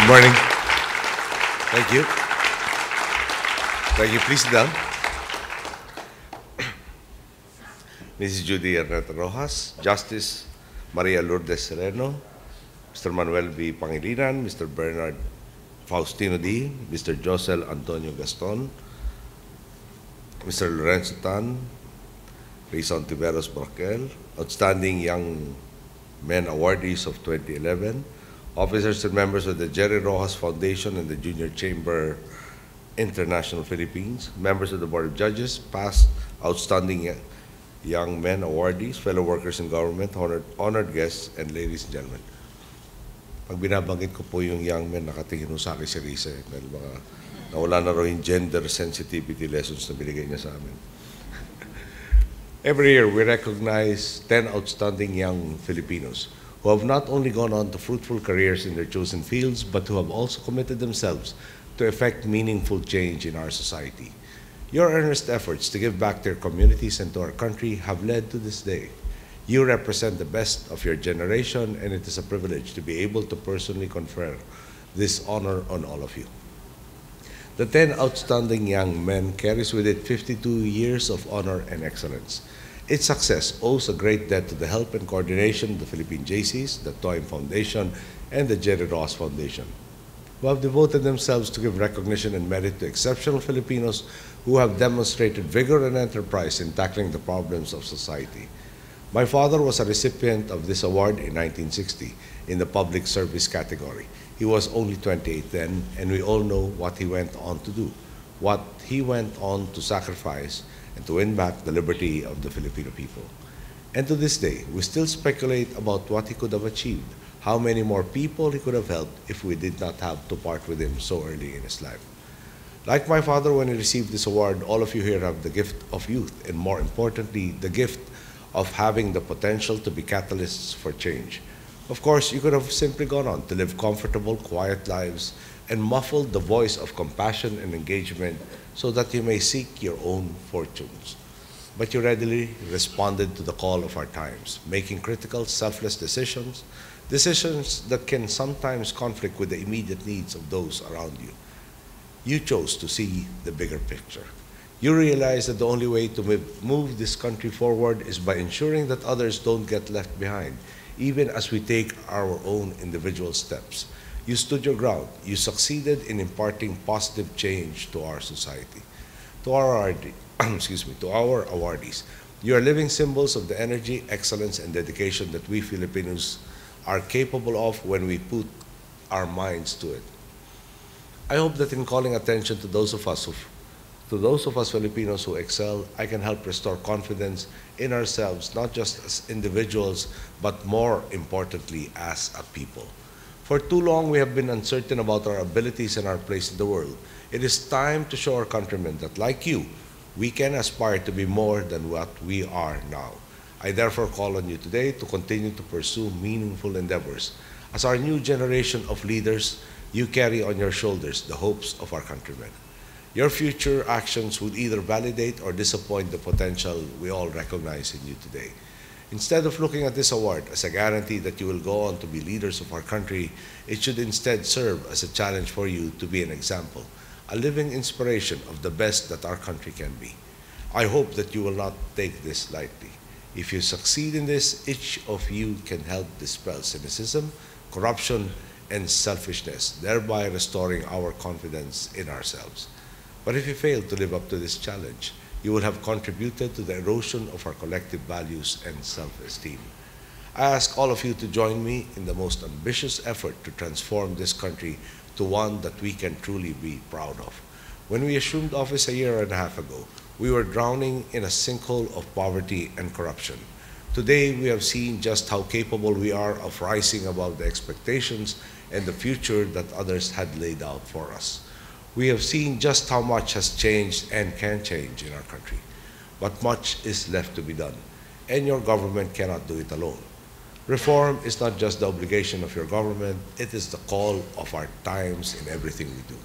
morning. Thank you. Thank you. Please sit down. Mrs. Judy Erneta Rojas, Justice Maria Lourdes Sereno, Mr. Manuel V. Pangilinan, Mr. Bernard Faustino D., Mr. Josel Antonio Gaston, Mr. Lorenzo Tan, Rizal Tiveros Braquel, Outstanding Young Men Awardees of 2011, officers and members of the Jerry Rojas Foundation and the Junior Chamber International Philippines, members of the Board of Judges, past Outstanding Young Men Awardees, fellow workers in government, honored guests, and ladies and gentlemen. Pag binabanggit ko po yung young men, nakatingin sa akin si Risa. Dahil baka nawala na raw yung gender sensitivity lessons na binigay niya sa amin. Every year, we recognize 10 outstanding young Filipinos who have not only gone on to fruitful careers in their chosen fields, but who have also committed themselves to effect meaningful change in our society. Your earnest efforts to give back to your communities and to our country have led to this day. You represent the best of your generation, and it is a privilege to be able to personally confer this honor on all of you. The 10 outstanding young men carries with it 52 years of honor and excellence. Its success owes a great debt to the help and coordination of the Philippine JCs, the TOYM Foundation, and the Jerry Ross Foundation, who have devoted themselves to give recognition and merit to exceptional Filipinos who have demonstrated vigor and enterprise in tackling the problems of society. My father was a recipient of this award in 1960 in the public service category. He was only 28 then, and we all know what he went on to do, what he went on to sacrifice and to win back the liberty of the Filipino people. And to this day, we still speculate about what he could have achieved, how many more people he could have helped if we did not have to part with him so early in his life. Like my father, when he received this award, all of you here have the gift of youth, and more importantly, the gift of having the potential to be catalysts for change. Of course, you could have simply gone on to live comfortable, quiet lives and muffled the voice of compassion and engagement so that you may seek your own fortunes. But you readily responded to the call of our times, making critical, selfless decisions, decisions that can sometimes conflict with the immediate needs of those around you. You chose to see the bigger picture. You realize that the only way to move this country forward is by ensuring that others don't get left behind, even as we take our own individual steps. You stood your ground. You succeeded in imparting positive change to our society. To our awardees, you are living symbols of the energy, excellence, and dedication that we Filipinos are capable of when we put our minds to it. I hope that in calling attention to those of us Filipinos who excel, I can help restore confidence in ourselves, not just as individuals, but more importantly, as a people. For too long, we have been uncertain about our abilities and our place in the world. It is time to show our countrymen that, like you, we can aspire to be more than what we are now. I therefore call on you today to continue to pursue meaningful endeavors. As our new generation of leaders, you carry on your shoulders the hopes of our countrymen. Your future actions would either validate or disappoint the potential we all recognize in you today. Instead of looking at this award as a guarantee that you will go on to be leaders of our country, it should instead serve as a challenge for you to be an example, a living inspiration of the best that our country can be. I hope that you will not take this lightly. If you succeed in this, each of you can help dispel cynicism, corruption, and selfishness, thereby restoring our confidence in ourselves. But if you fail to live up to this challenge, you will have contributed to the erosion of our collective values and self-esteem. I ask all of you to join me in the most ambitious effort to transform this country to one that we can truly be proud of. When we assumed office a year and a half ago, we were drowning in a sinkhole of poverty and corruption. Today, we have seen just how capable we are of rising above the expectations and the future that others had laid out for us. We have seen just how much has changed and can change in our country. But much is left to be done, and your government cannot do it alone. Reform is not just the obligation of your government, it is the call of our times in everything we do.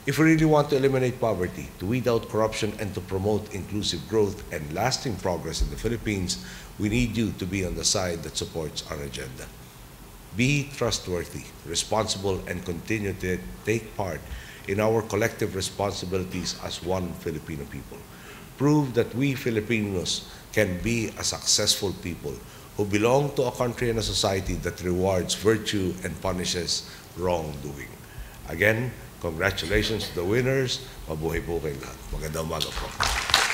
If we really want to eliminate poverty, to weed out corruption, and to promote inclusive growth and lasting progress in the Philippines, we need you to be on the side that supports our agenda. Be trustworthy, responsible, and continue to take part in our collective responsibilities as one Filipino people. Prove that we Filipinos can be a successful people who belong to a country and a society that rewards virtue and punishes wrongdoing. Again, congratulations to the winners. Mabuhay po kayong lahat. Magandang umaga po.